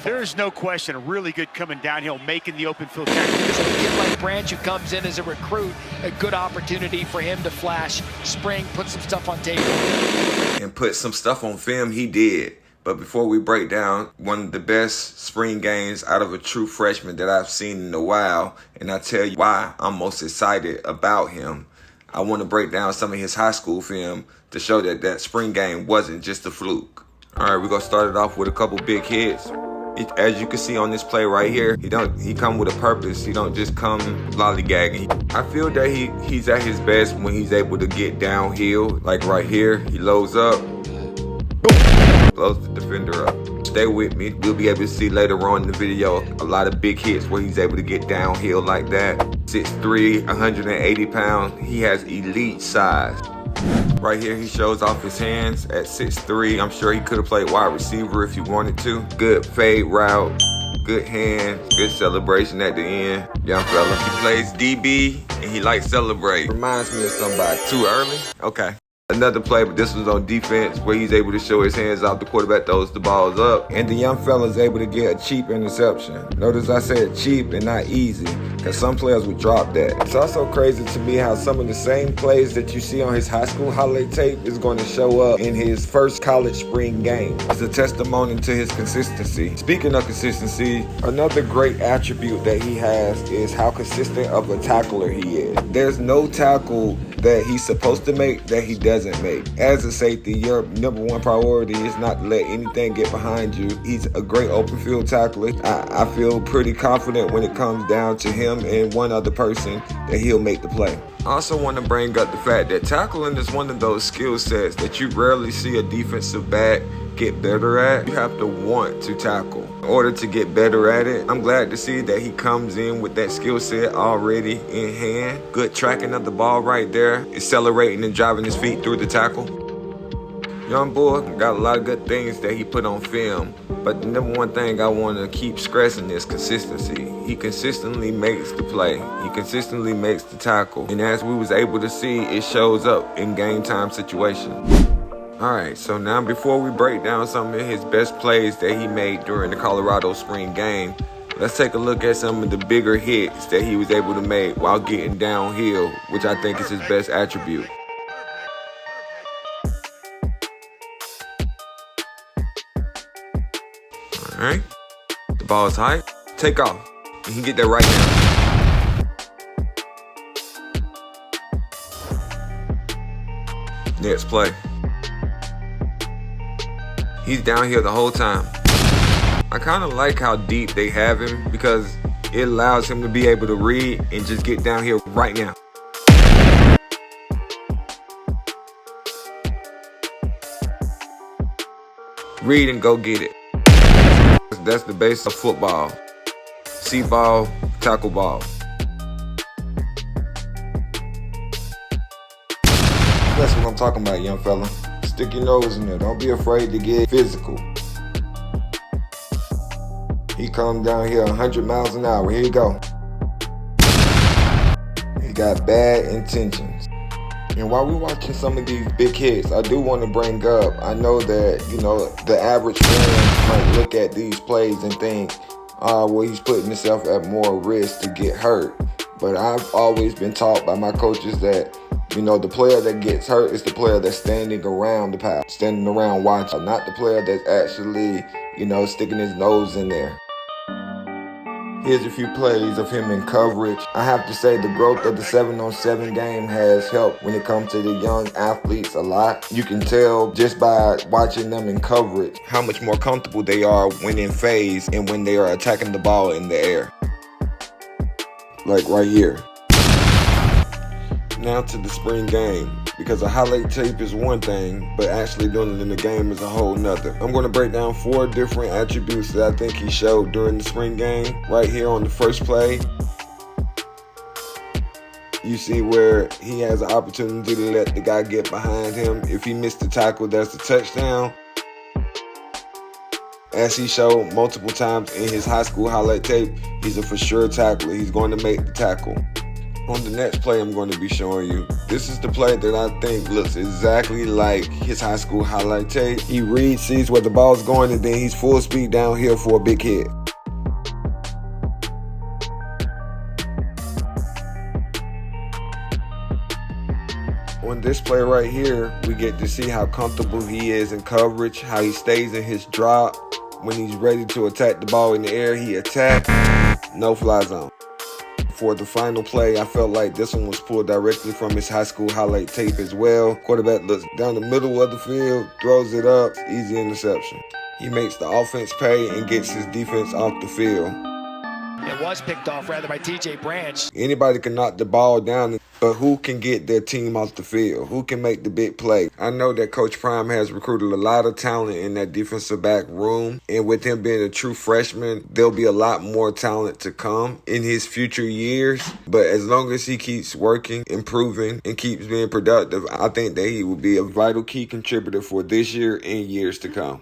There's no question, really good coming downhill, making the open field tackle. So a kid like Branch who comes in as a recruit, a good opportunity for him to flash, spring, put some stuff on tape. And put some stuff on film, he did. But before we break down one of the best spring games out of a true freshman that I've seen in a while, and I tell you why I'm most excited about him, I want to break down some of his high school film to show that that spring game wasn't just a fluke. All right, we're going to start it off with a couple big hits. As you can see on this play right here, he come with a purpose. He don't just come lollygagging. I feel that he's at his best when he's able to get downhill. Like right here, he loads up, boom, blows the defender up. Stay with me. We'll be able to see later on in the video a lot of big hits where he's able to get downhill like that. 6'3", 180 pounds. He has elite size. Right here, he shows off his hands at 6'3". I'm sure he could have played wide receiver if he wanted to. Good fade route, good hands, good celebration at the end. Young fella. He plays DB and he likes celebrate. Reminds me of somebody. Too early? Okay. Another play, but this was on defense, where he's able to show his hands off. The quarterback throws the balls up, and the young fella's able to get a cheap interception. Notice I said cheap and not easy, because some players would drop that. It's also crazy to me how some of the same plays that you see on his high school highlight tape is going to show up in his first college spring game. It's a testimony to his consistency. Speaking of consistency, another great attribute that he has is how consistent of a tackler he is. There's no tackle that he's supposed to make that he doesn't make. As a safety, your number one priority is not to let anything get behind you. He's a great open field tackler. I feel pretty confident when it comes down to him and one other person that he'll make the play. I also want to bring up the fact that tackling is one of those skill sets that you rarely see a defensive back get better at. You have to want to tackle in order to get better at it. I'm glad to see that he comes in with that skill set already in hand. Good tracking of the ball right there, accelerating and driving his feet through the tackle. Young boy got a lot of good things that he put on film, but the number one thing I want to keep stressing is consistency. He consistently makes the play. He consistently makes the tackle. And as we was able to see, it shows up in game time situations. Alright, so now before we break down some of his best plays that he made during the Colorado spring game, let's take a look at some of the bigger hits that he was able to make while getting downhill, which I think is his best attribute. Alright, the ball is high, take off. You can get that right now. Next play. He's down here the whole time. I kind of like how deep they have him because it allows him to be able to read and just get down here right now. Read and go get it. That's the base of football. See ball, tackle ball. That's what I'm talking about, young fella. Stick your nose in there. Don't be afraid to get physical. He come down here 100 miles an hour. Here you go. He got bad intentions. And while we're watching some of these big hits, I do want to bring up, I know that, the average fan might look at these plays and think, well, he's putting himself at more risk to get hurt. But I've always been taught by my coaches that the player that gets hurt is the player that's standing around the pass, standing around watching, not the player that's actually, sticking his nose in there. Here's a few plays of him in coverage. I have to say the growth of the 7-on-7 game has helped when it comes to the young athletes a lot. You can tell just by watching them in coverage how much more comfortable they are when in phase and when they are attacking the ball in the air. Like right here. Now to the spring game, because a highlight tape is one thing, but actually doing it in the game is a whole nother. I'm going to break down 4 different attributes that I think he showed during the spring game. Right here on the first play, you see where he has an opportunity to let the guy get behind him. If he missed the tackle, that's a touchdown. As he showed multiple times in his high school highlight tape, he's a for sure tackler. He's going to make the tackle. On the next play I'm going to be showing you, this is the play that I think looks exactly like his high school highlight tape. He reads, sees where the ball's going, and then he's full speed downhill for a big hit. On this play right here, we get to see how comfortable he is in coverage, how he stays in his drop. When he's ready to attack the ball in the air, he attacks. No fly zone. For the final play, I felt like this one was pulled directly from his high school highlight tape as well. Quarterback looks down the middle of the field, throws it up, easy interception. He makes the offense pay and gets his defense off the field. It was picked off rather by TJ Branch. Anybody can knock the ball down, but who can get their team off the field? Who can make the big play? I know that Coach Prime has recruited a lot of talent in that defensive back room, and with him being a true freshman, there'll be a lot more talent to come in his future years. But as long as he keeps working, improving, and keeps being productive, I think that he will be a vital key contributor for this year and years to come.